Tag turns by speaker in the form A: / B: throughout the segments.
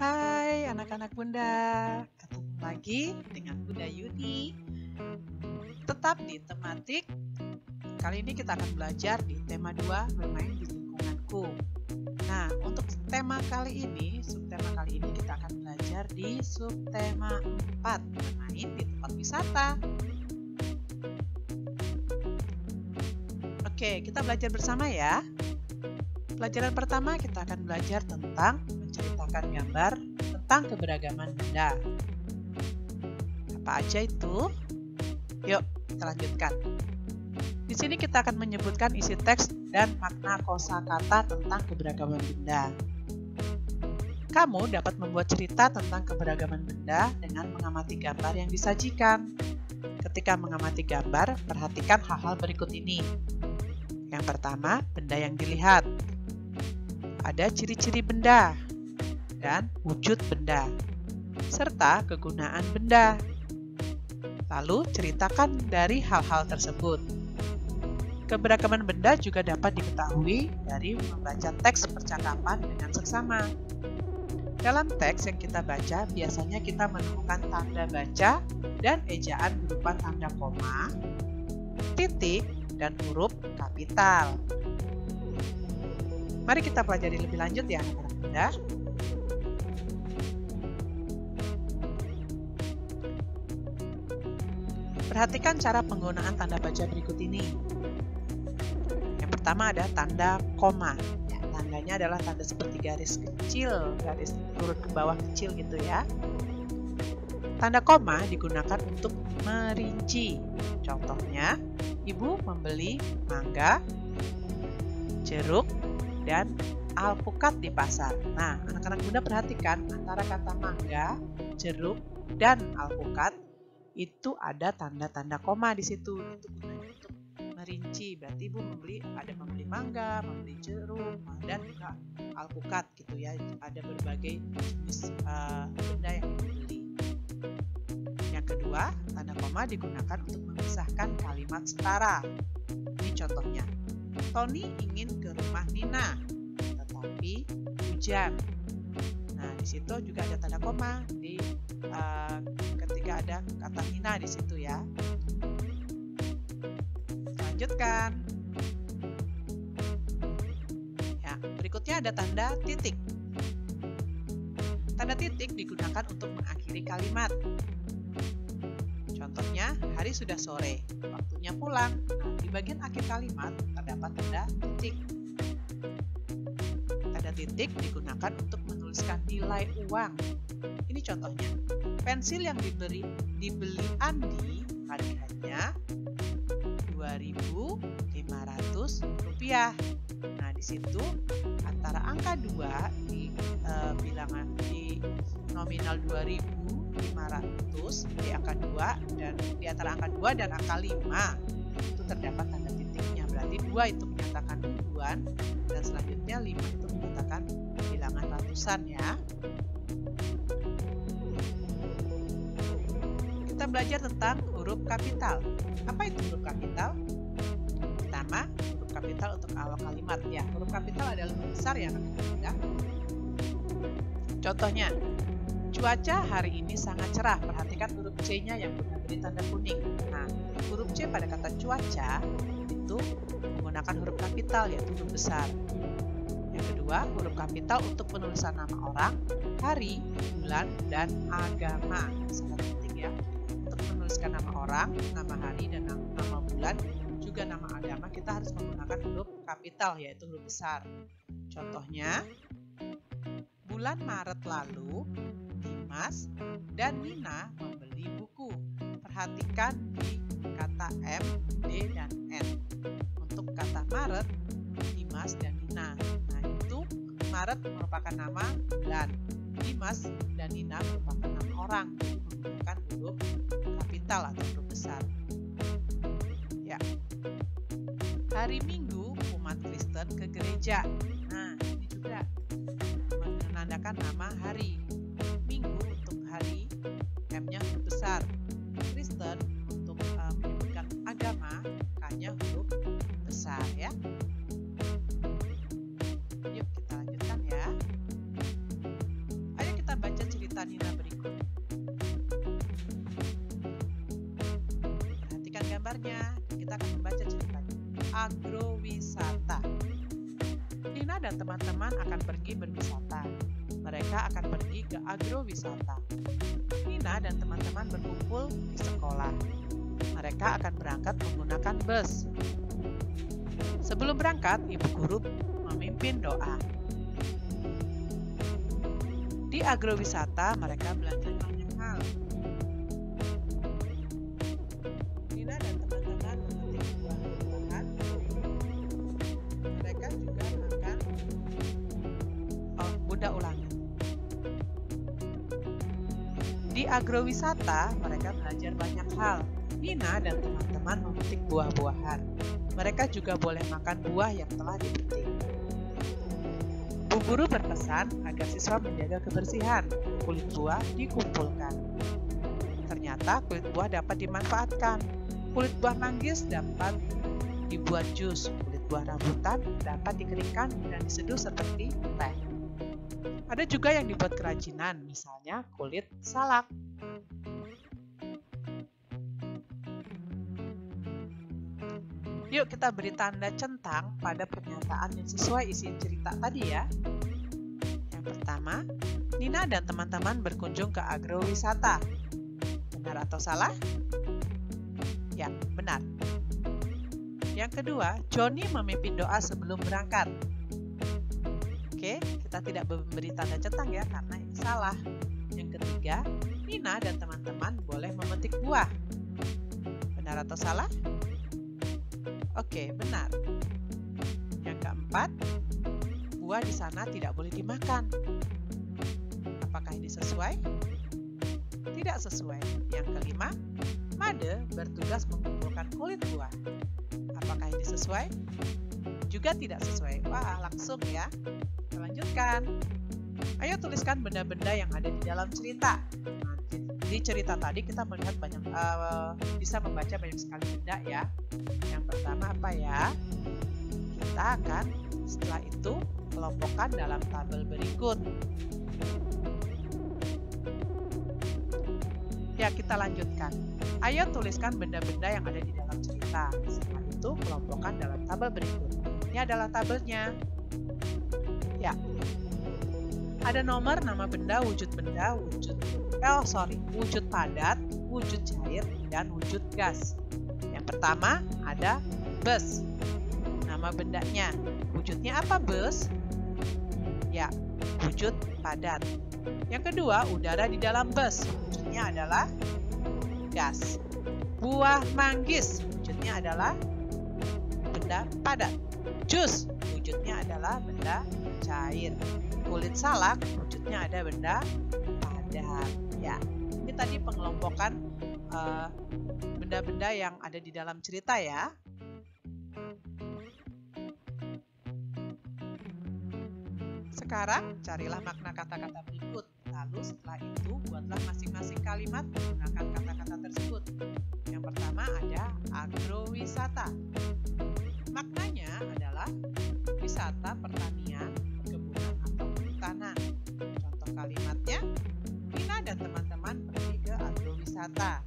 A: Hai anak-anak Bunda, ketemu lagi dengan Bunda Yuni. Tetap di tematik, kali ini kita akan belajar di tema 2, bermain di lingkunganku. Nah, untuk subtema kali ini kita akan belajar di subtema 4, bermain di tempat wisata. Oke, kita belajar bersama ya. Pelajaran pertama kita akan belajar tentang menceritakan gambar tentang keberagaman benda. Apa aja itu? Yuk, kita lanjutkan. Di sini kita akan menyebutkan isi teks dan makna kosakata tentang keberagaman benda. Kamu dapat membuat cerita tentang keberagaman benda dengan mengamati gambar yang disajikan. Ketika mengamati gambar, perhatikan hal-hal berikut ini. Yang pertama, benda yang dilihat. Ada ciri-ciri benda dan wujud benda, serta kegunaan benda. Lalu ceritakan dari hal-hal tersebut. Keberagaman benda juga dapat diketahui dari membaca teks percakapan dengan seksama. Dalam teks yang kita baca, biasanya kita menemukan tanda baca dan ejaan berupa tanda koma, titik, dan huruf kapital. Mari kita pelajari lebih lanjut ya anak-anak Bunda. Perhatikan cara penggunaan tanda baca berikut ini. Yang pertama ada tanda koma. Ya, tandanya adalah tanda seperti garis kecil, garis turun ke bawah kecil gitu ya. Tanda koma digunakan untuk merinci. Contohnya, ibu membeli mangga, jeruk, dan alpukat di pasar. Nah, anak-anak Bunda perhatikan antara kata mangga, jeruk, dan alpukat itu ada tanda-tanda koma di situ. Itu gunanya untuk merinci. Berarti ibu ada membeli mangga, membeli jeruk, dan juga alpukat gitu ya. Ada berbagai jenis benda yang dibeli. Yang kedua, tanda koma digunakan untuk memisahkan kalimat setara. Ini contohnya. Tony ingin ke rumah Nina, tetapi hujan. Nah, di situ juga ada tanda koma ketika ada kata Nina di situ ya. Lanjutkan. Ya, berikutnya ada tanda titik. Tanda titik digunakan untuk mengakhiri kalimat. Contohnya, hari sudah sore, waktunya pulang. Nah, di bagian akhir kalimat terdapat tanda titik. Tanda titik digunakan untuk menuliskan nilai uang. Ini contohnya, pensil yang dibeli Andi harganya Rp2.500. Nah, di situ antara angka 2 di bilangan di nominal 2.500 di angka 2 dan di antara angka 2 dan angka 5 itu terdapat tanda titiknya. Berarti 2 itu menyatakan ribuan dan selanjutnya 5 itu menyatakan bilangan ratusan ya. Kita belajar tentang huruf kapital. Apa itu huruf kapital? Pertama, huruf kapital untuk awal kalimat ya. Huruf kapital adalah huruf besar ya anak-anak. Contohnya, cuaca hari ini sangat cerah. Perhatikan huruf C-nya yang beri tanda kuning. Nah, huruf C pada kata cuaca itu menggunakan huruf kapital yaitu huruf besar. Yang kedua, huruf kapital untuk penulisan nama orang, hari, bulan, dan agama. Sangat penting ya. Untuk menuliskan nama orang, nama hari, dan nama bulan, juga nama agama, kita harus menggunakan huruf kapital yaitu huruf besar. Contohnya, bulan Maret lalu, Dimas dan Nina membeli buku. Perhatikan di kata M, D, dan N. Untuk kata Maret, Dimas dan Nina. Nah, itu Maret merupakan nama bulan. Dimas dan Nina merupakan nama orang. Jadi menggunakan huruf kapital atau huruf besar. Ya. Hari Minggu umat Kristen ke gereja. Nah, ini juga menandakan nama hari. Minggu untuk hari, M-nya huruf besar. Kristen untuk menyebutkan agama, K-nya huruf besar ya. Yuk kita lanjutkan ya. gambarnya. Kita akan membaca ceritanya. Agrowisata. Nina dan teman-teman akan pergi berwisata. Mereka akan pergi ke agrowisata. Nina dan teman-teman berkumpul di sekolah. Mereka akan berangkat menggunakan bus. Sebelum berangkat, ibu guru memimpin doa. Di agrowisata, mereka belajar banyak hal. Nina dan teman-teman memetik buah-buahan. Mereka juga makan. Bunda ulangi. Di agrowisata, mereka belajar banyak hal. Nina dan teman-teman memetik buah-buahan. Mereka juga boleh makan buah yang telah dipetik. Bu guru berpesan agar siswa menjaga kebersihan. Kulit buah dikumpulkan. Ternyata kulit buah dapat dimanfaatkan. Kulit buah manggis dapat dibuat jus. Kulit buah rambutan dapat dikeringkan dan diseduh seperti teh. Ada juga yang dibuat kerajinan, misalnya kulit salak. Yuk kita beri tanda centang pada pernyataan yang sesuai isi cerita tadi ya. Yang pertama, Nina dan teman-teman berkunjung ke agrowisata. Benar atau salah? Ya, benar. Yang kedua, Johnny memimpin doa sebelum berangkat. Oke, kita tidak memberi tanda centang ya, karena ini salah. Yang ketiga, Nina dan teman-teman boleh memetik buah. Benar atau salah? Oke, benar. Yang keempat, buah di sana tidak boleh dimakan. Apakah ini sesuai? Tidak sesuai. Yang kelima, Made bertugas mengumpulkan kulit buah. Apakah ini sesuai? Juga tidak sesuai. Wah, langsung ya. Kita lanjutkan. Ayo tuliskan benda-benda yang ada di dalam cerita. Di cerita tadi kita melihat banyak, bisa membaca banyak sekali benda ya. Yang pertama apa ya? Kita akan setelah itu kelompokkan dalam tabel berikut. Ya, kita lanjutkan. Ayo tuliskan benda-benda yang ada di dalam cerita. Setelah itu kelompokkan dalam tabel berikut. Ini adalah tabelnya. Ya. Ada nomor, nama benda, wujud padat, wujud cair, dan wujud gas. Yang pertama ada bus. Nama bendanya. Wujudnya apa bus? Ya, wujud padat. Yang kedua, udara di dalam bus. Wujudnya adalah gas. Buah manggis. Wujudnya adalah benda padat. Jus. Wujudnya adalah benda cair. Kulit salak. Wujudnya ada benda padat. Ya, ini tadi pengelompokan benda-benda yang ada di dalam cerita ya. Sekarang carilah makna kata-kata berikut. Lalu setelah itu buatlah masing-masing kalimat menggunakan kata-kata tersebut. Yang pertama ada agrowisata. Maknanya adalah wisata pertanian, perkebunan atau kehutanan. Contoh kalimatnya, Nina dan teman-teman pergi ke agrowisata.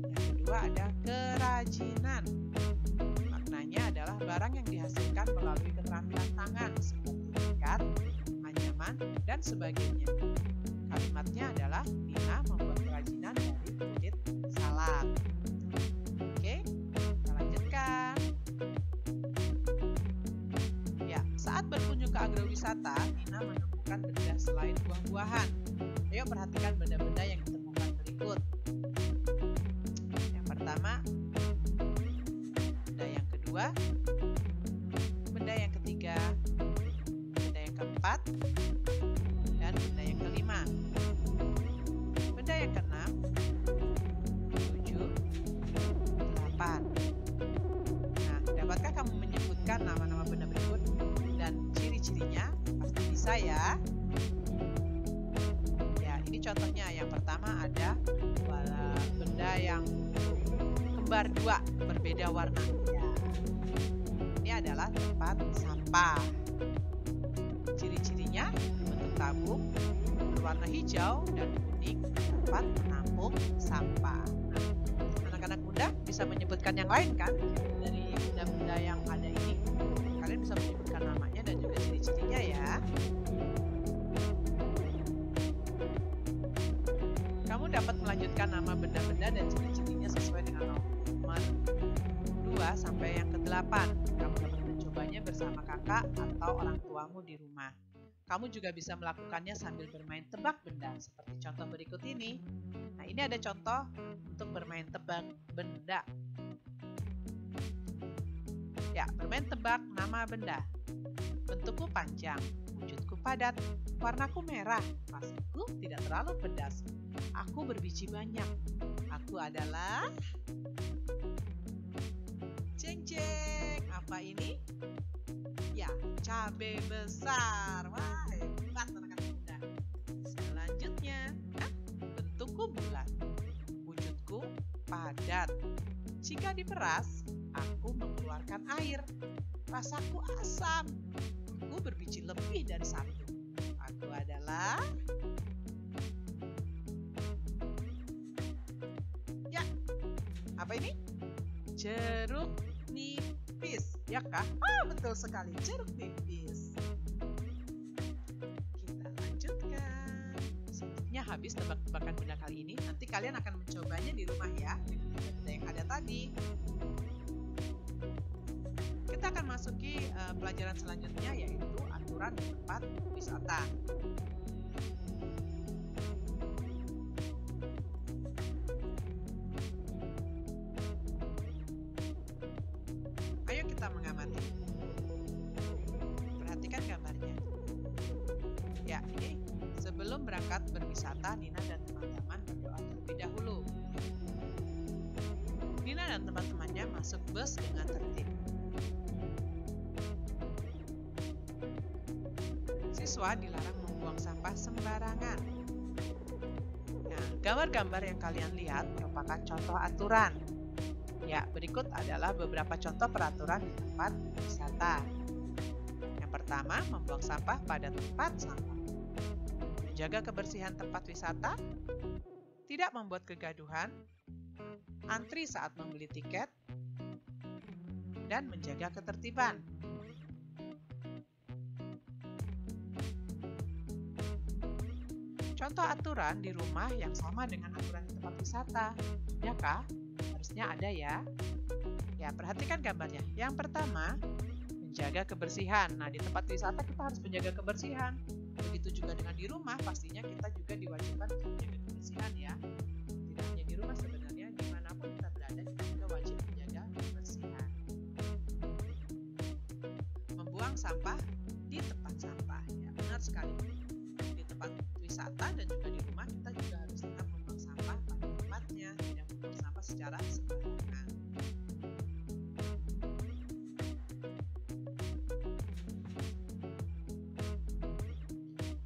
A: Yang kedua ada kerajinan. Maknanya adalah barang yang dihasilkan melalui keterampilan tangan seperti ikat, anyaman, dan sebagainya. Kalimatnya adalah Nina membuat kerajinan dari kulit salak. Oke, kita lanjutkan. Ya, saat berkunjung ke agrowisata, Nina menemukan benda selain buah-buahan. Ayo perhatikan benda-benda yang ditemukan berikut. Yang pertama, benda yang kedua, benda yang ketiga, benda yang keempat, dan benda yang kelima. Benda yang keenam, 7, 8. Nah, dapatkah kamu menyebutkan nama-nama benda berikut dan ciri-cirinya? Pasti bisa ya. Contohnya yang pertama ada benda yang kembar dua berbeda warna. Ya. Ini adalah tempat sampah. Ciri-cirinya bentuk tabung berwarna hijau dan kuning, tempat menampung sampah. Nah, anak-anak muda bisa menyebutkan yang lain kan? Dari benda-benda yang ada ini, kalian bisa menyebutkan namanya dan juga ciri-cirinya ya. Kamu dapat melanjutkan nama benda-benda dan ciri-cirinya sesuai dengan nomor 2 sampai yang ke-8. Kamu dapat mencobanya bersama kakak atau orang tuamu di rumah. Kamu juga bisa melakukannya sambil bermain tebak benda, seperti contoh berikut ini. Nah, ini ada contoh untuk bermain tebak benda. Ya, bermain tebak nama benda. Bentukku panjang, wujudku padat, warnaku merah, rasanya tidak terlalu pedas. Aku berbiji banyak. Aku adalah... Ceng ceng, apa ini? Ya, cabai besar. Wah, hebat anak-anak muda. Selanjutnya, bentukku bulat, wujudku padat. Jika diperas, aku mengeluarkan air. Rasaku asam. Aku berbiji lebih dari satu. Aku adalah... Ya, apa ini? Jeruk nipis, ya kah? Betul sekali, jeruk nipis. Kita lanjutkan. Sepertinya habis tebak-tebakan benda kali ini. Nanti kalian akan mencobanya di rumah ya, dengan benda yang ada tadi. Kita akan masuki pelajaran selanjutnya, yaitu aturan di tempat wisata. Ayo kita mengamati. Perhatikan gambarnya. Ya, ini sebelum berangkat berwisata, Nina dan teman-teman berdoa terlebih dahulu. Nina dan teman-temannya masuk bus dengan tertib. Siswa dilarang membuang sampah sembarangan. Nah, gambar-gambar yang kalian lihat merupakan contoh aturan. Ya, berikut adalah beberapa contoh peraturan di tempat wisata. Yang pertama, membuang sampah pada tempat sampah. Menjaga kebersihan tempat wisata, tidak membuat kegaduhan, antri saat membeli tiket, dan menjaga ketertiban. Contoh aturan di rumah yang sama dengan aturan di tempat wisata. Ya kah? Harusnya ada ya. Ya, perhatikan gambarnya. Yang pertama, menjaga kebersihan. Nah, di tempat wisata kita harus menjaga kebersihan. Begitu juga dengan di rumah, pastinya kita juga diwajibkan untuk menjaga kebersihan ya. Tidak hanya di rumah sebenarnya, dimanapun kita berada, kita juga wajib menjaga kebersihan. Membuang sampah di tempat sampah. Ya, benar sekali. Di tempat wisata dan juga di rumah kita juga harus tetap membuang sampah pada tempatnya, tidak membuang sampah secara sembarangan.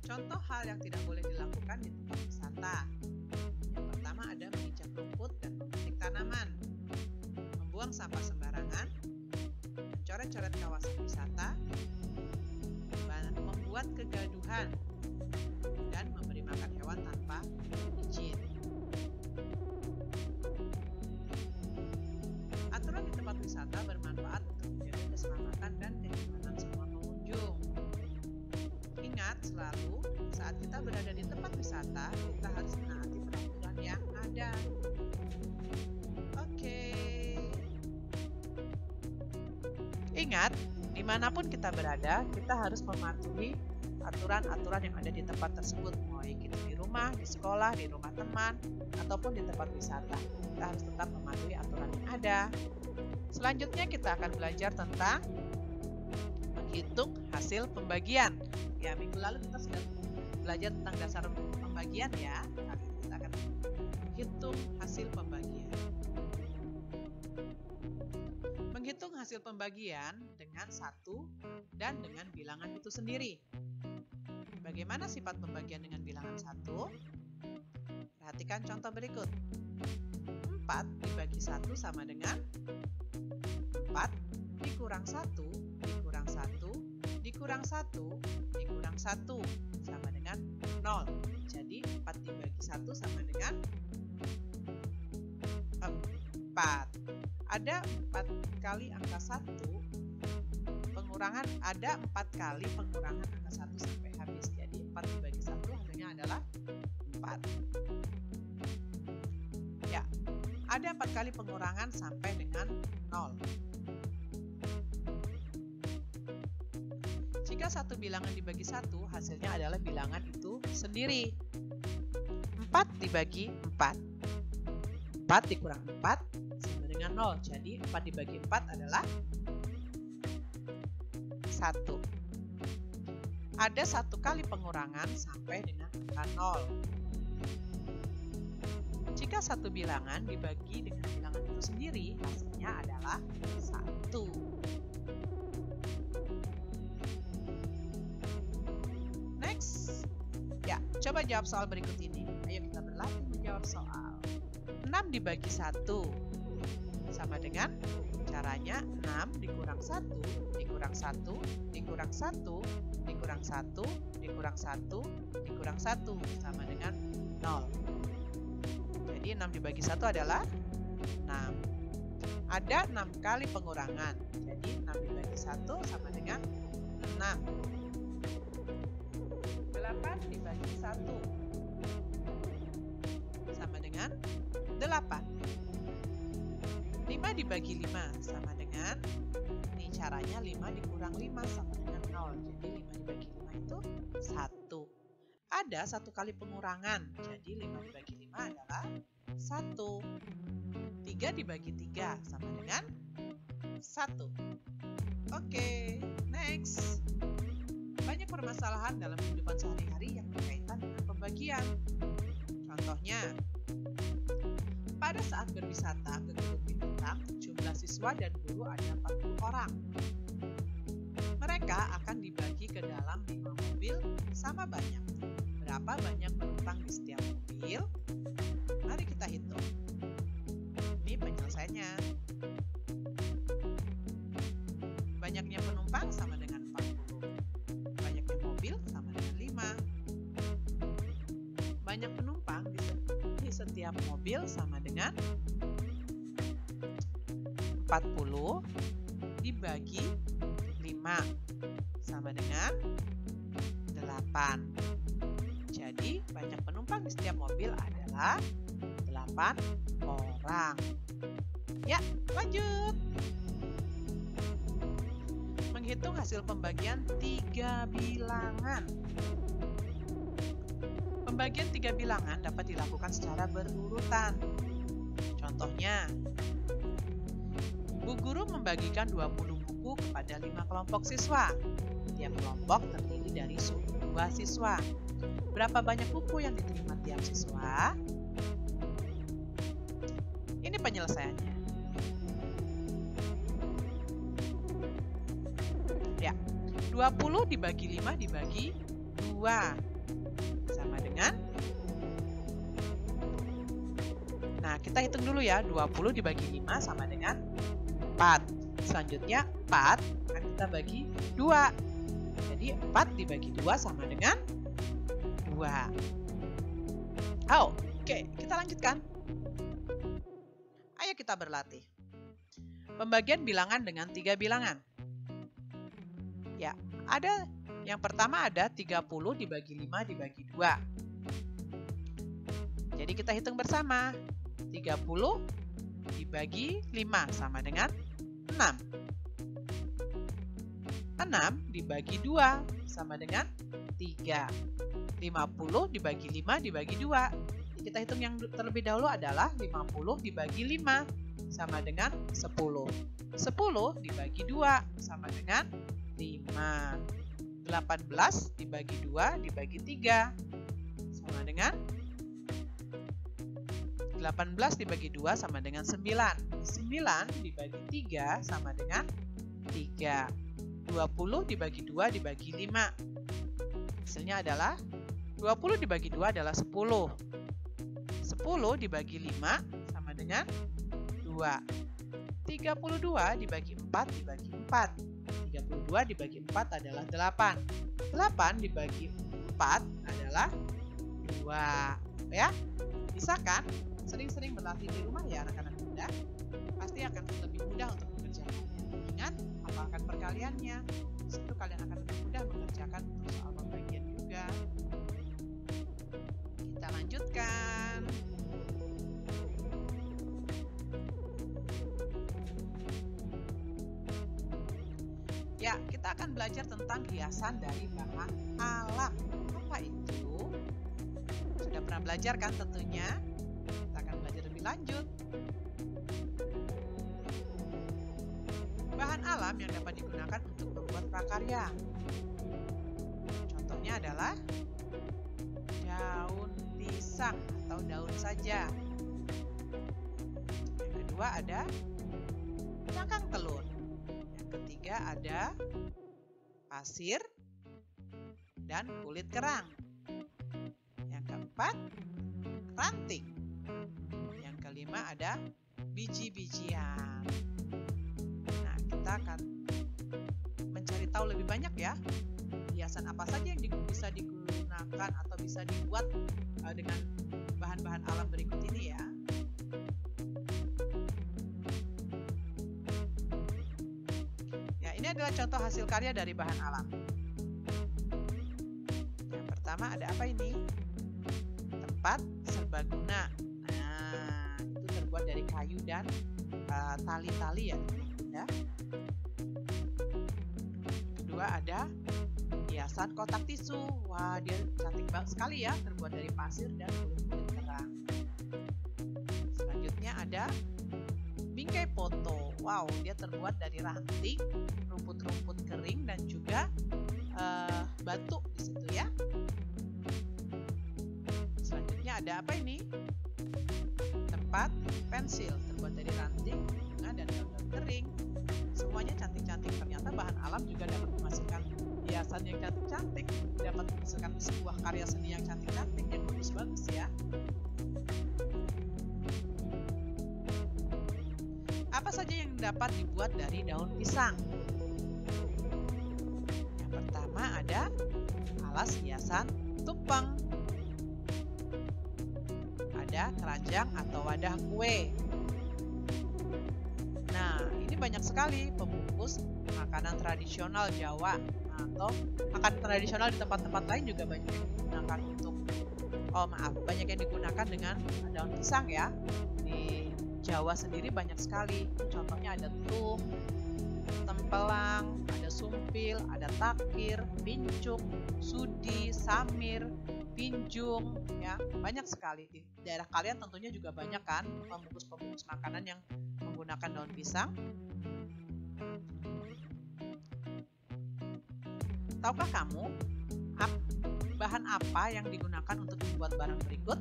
A: Contoh hal yang tidak boleh dilakukan di tempat wisata. Yang pertama ada menginjak rumput dan memetik tanaman, membuang sampah sembarangan, mencoret-coret kawasan wisata, membuat kegaduhan, dan memberi makan hewan tanpa izin. Aturan di tempat wisata bermanfaat untuk menjaga keselamatan dan kenyamanan semua pengunjung. Ingat selalu, saat kita berada di tempat wisata, kita harus menaati peraturan yang ada. Oke. Ingat, dimanapun kita berada, kita harus mematuhi aturan-aturan yang ada di tempat tersebut, mau itu di rumah, di sekolah, di rumah teman, ataupun di tempat wisata. Kita harus tetap mematuhi aturan yang ada. Selanjutnya kita akan belajar tentang menghitung hasil pembagian. Ya, minggu lalu kita sudah belajar tentang dasar pembagian ya. Kali ini kita akan menghitung hasil pembagian. Menghitung hasil pembagian dengan satu dan dengan bilangan itu sendiri. Bagaimana sifat pembagian dengan bilangan 1? Perhatikan contoh berikut. 4 dibagi 1 sama dengan 4 dikurang 1 dikurang 1 dikurang 1 dikurang 1 sama dengan 0. Jadi 4 dibagi 1 sama dengan 4. Ada 4 kali angka 1, pengurangan ada 4 kali pengurangan angka 1 sampai habis. Jadi 4 dibagi 1 hasilnya adalah 4. Ya, ada 4 kali pengurangan sampai dengan 0. Jika satu bilangan dibagi 1, hasilnya adalah bilangan itu sendiri. 4 dibagi 4. 4 dikurang 4 sama dengan 0. Jadi 4 dibagi 4 adalah 1. Ada 1 kali pengurangan sampai dengan angka 0. Jika satu bilangan dibagi dengan bilangan itu sendiri, hasilnya adalah 1. Next. Ya, coba jawab soal berikut ini. Ayo kita berlatih menjawab soal. 6 dibagi 1 sama dengan, caranya 6 dikurang 1, dikurang 1, dikurang 1, dikurang 1, dikurang 1, dikurang 1 sama dengan 0. Jadi 6 dibagi 1 adalah 6. Ada 6 kali pengurangan. Jadi 6 dibagi 1 sama dengan 6. 8 dibagi 1 sama dengan 8. 5 dibagi 5 sama dengan, ini caranya 5 dikurang 5 sama dengan 0. Jadi 5 dibagi 5 itu 1. Ada 1 kali pengurangan. Jadi 5 dibagi 5 adalah 1. 3 dibagi 3 sama dengan 1. Oke, next. Banyak permasalahan dalam kehidupan sehari-hari yang berkaitan dengan pembagian. Contohnya, pada saat berwisata ke Gunung Bintang, jumlah siswa dan guru ada 40 orang. Mereka akan dibagi ke dalam 5 mobil sama banyak. Berapa banyak penumpang di setiap mobil? Mari kita hitung. Ini penyelesaiannya. Banyaknya penumpang sama dengan 40. Banyaknya mobil sama dengan 5. Banyak penumpang di setiap mobil sama dengan 40 dibagi 5 sama dengan 8. Jadi banyak penumpang di setiap mobil adalah 8 orang. Ya, lanjut. Menghitung hasil pembagian 3 bilangan. Pembagian 3 bilangan dapat dilakukan secara berurutan. Contohnya, Bu Guru membagikan 20 buku kepada 5 kelompok siswa. Tiap kelompok terdiri dari 2 siswa. Berapa banyak buku yang diterima tiap siswa? Ini penyelesaiannya. Ya, 20 dibagi 5 dibagi 2 sama dengan, nah kita hitung dulu ya, 20 dibagi 5 sama dengan 4. Selanjutnya 4 akan kita bagi 2. Jadi 4 dibagi 2 sama dengan 2. Oke, kita lanjutkan. Ayo kita berlatih. Pembagian bilangan dengan 3 bilangan. Ya, ada yang pertama ada 30 dibagi 5 dibagi 2. Jadi kita hitung bersama. 30 dibagi 5 sama dengan 6. 6 dibagi 2 sama dengan 3. 50 dibagi 5 dibagi 2. Kita hitung yang terlebih dahulu adalah 50 dibagi 5 sama dengan 10. 10 dibagi 2 sama dengan 5. 18 dibagi 2 dibagi 3 sama dengan 18 dibagi 2 sama dengan 9. 9 dibagi 3 sama dengan 3. 20 dibagi 2 dibagi 5. Hasilnya adalah 20 dibagi 2 adalah 10. 10 dibagi 5 sama dengan 2. 32 dibagi 4 dibagi 4. 32 dibagi 4 adalah 8. 8 dibagi 4 adalah 2. Ya, bisa kan? sering-sering berlatih di rumah ya anak-anak muda, pasti akan lebih mudah untuk mengerjakannya. Ingat, hafalkan perkaliannya. Situ kalian akan lebih mudah mengerjakan untuk soal pembagian juga. Kita lanjutkan. Ya, kita akan belajar tentang hiasan dari bahan alam. Apa itu? Sudah pernah belajar kan tentunya? Kita akan belajar lebih lanjut. Bahan alam yang dapat digunakan untuk membuat prakarya. Contohnya adalah daun pisang atau daun saja. Yang kedua ada cangkang telur. Yang ketiga ada pasir dan kulit kerang. Yang keempat, ranting. Yang kelima ada biji-bijian. Nah, kita akan mencari tahu lebih banyak ya, hiasan apa saja yang bisa digunakan atau bisa dibuat dengan bahan-bahan alam berikut ini ya. Ini adalah contoh hasil karya dari bahan alam. Yang pertama ada apa ini? Tempat serbaguna. Nah, itu terbuat dari kayu dan tali-tali ya. Kedua ada hiasan kotak tisu. Wah, dia cantik banget sekali ya, terbuat dari pasir dan kulit-kulit kerang. Selanjutnya ada bingkai poto. Wow, dia terbuat dari ranting, rumput-rumput kering dan juga batu di situ ya. Selanjutnya ada apa ini? Tempat pensil terbuat dari ranting, bunga dan daun-daun kering. Semuanya cantik-cantik. Ternyata bahan alam juga dapat menghasilkan hiasan yang cantik-cantik, dapat menghasilkan sebuah karya seni yang cantik-cantik, yang bagus-bagus ya. Apa saja yang dapat dibuat dari daun pisang? Yang pertama ada alas hiasan tumpeng. Ada keranjang atau wadah kue. Nah, ini banyak sekali pembungkus makanan tradisional Jawa atau makanan tradisional di tempat-tempat lain juga banyak yang digunakan untuk banyak yang digunakan dengan daun pisang ya. Di Jawa sendiri banyak sekali. Contohnya ada tuh, tempelang, ada sumpil, ada takir, pincuk, sudi, samir, pinjung, ya banyak sekali. Di daerah kalian tentunya juga banyak kan pembungkus-pembungkus makanan yang menggunakan daun pisang. Tahukah kamu bahan apa yang digunakan untuk membuat barang berikut?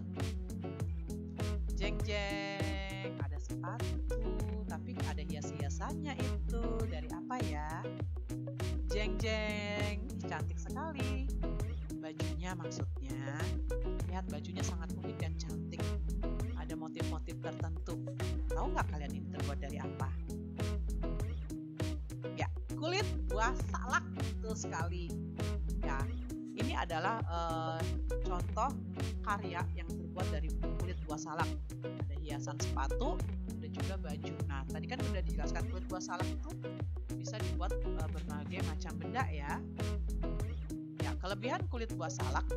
A: Jeng-jeng, ada sepatu, tapi ada hias-hiasannya itu. Dari apa ya? Jeng-jeng, cantik sekali. Bajunya maksudnya. Lihat, bajunya sangat unik dan cantik. Ada motif-motif tertentu. Tahu nggak kalian ini terbuat dari apa? Ya, kulit buah salak, betul sekali. Ya, ini adalah contoh karya yang terbuat dari kulit buah salak. Ada hiasan sepatu, ada juga baju. Nah, tadi kan sudah dijelaskan kulit buah salak itu bisa dibuat berbagai macam benda ya. Ya, kelebihan kulit buah salak,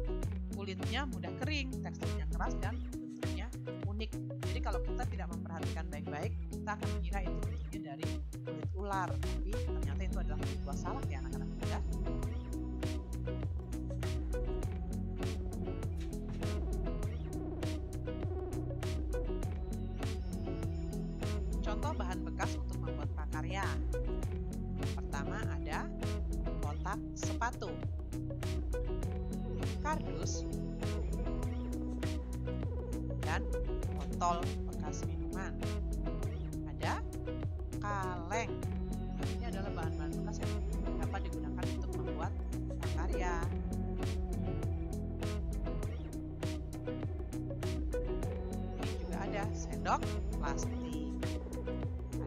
A: kulitnya mudah kering, teksturnya keras dan bentuknya unik. Jadi kalau kita tidak memperhatikan baik-baik, kita akan mengira itu bentuknya dari kulit ular, tapi ternyata itu adalah kulit buah salak ya anak-anak muda. Contoh bahan bekas untuk membuat prakarya. Pertama ada kotak sepatu, kardus, dan botol bekas minuman. Ada kaleng. Ini adalah bahan-bahan bekas yang dapat digunakan untuk membuat prakarya. Ini juga ada sendok plastik,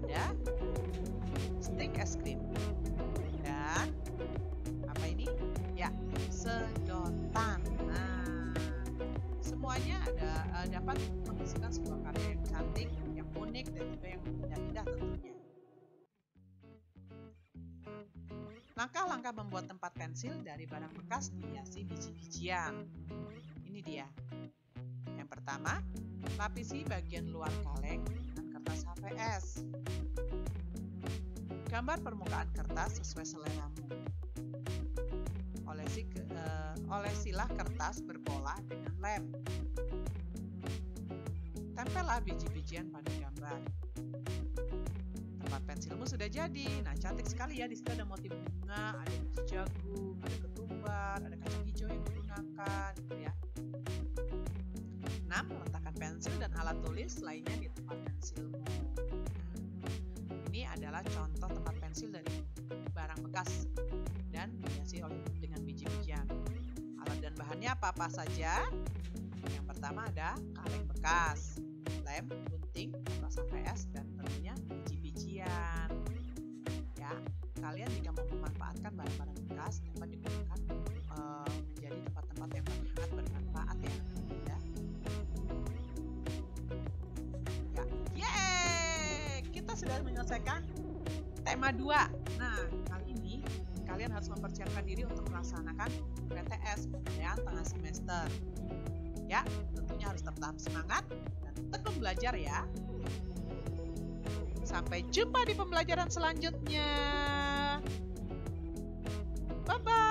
A: ada stik es krim, dan apa ini? Ya, sedotan. Nah, semuanya ada dapat menghasilkan sebuah karya yang cantik, yang unik, dan juga yang indah-indah tentunya. Langkah-langkah membuat tempat pensil dari barang bekas dihiasi biji-bijian. Ini dia. Yang pertama, lapisi bagian luar kaleng dengan kertas HVS. Gambar permukaan kertas sesuai seleramu. Olesilah kertas berpola dengan lem. Tempellah biji-bijian pada gambar. Tempat pensilmu sudah jadi. Nah, cantik sekali ya. Di situ ada motif bunga, ada biji jagung, ada ketumbar, ada kacang hijau yang digunakan, gitu ya. 6. Letakkan pensil dan alat tulis lainnya di tempat pensilmu. Ini adalah contoh tempat pensil dari barang bekas dan dihiasi dengan biji-bijian. Alat dan bahannya apa-apa saja? Yang pertama ada kaleng bekas, lem, gunting, kertas HVS, dan tentunya biji-bijian. Ya, kalian jika mau memanfaatkan barang-barang bekas dapat digunakan menjadi tempat-tempat yang sangat bermanfaat ya. Kita sudah menyelesaikan tema 2. Nah, kali ini kalian harus mempersiapkan diri untuk melaksanakan PTS, pembelajaran tengah semester. Ya, tentunya harus tetap semangat dan tekun belajar ya. Sampai jumpa di pembelajaran selanjutnya. Bye-bye.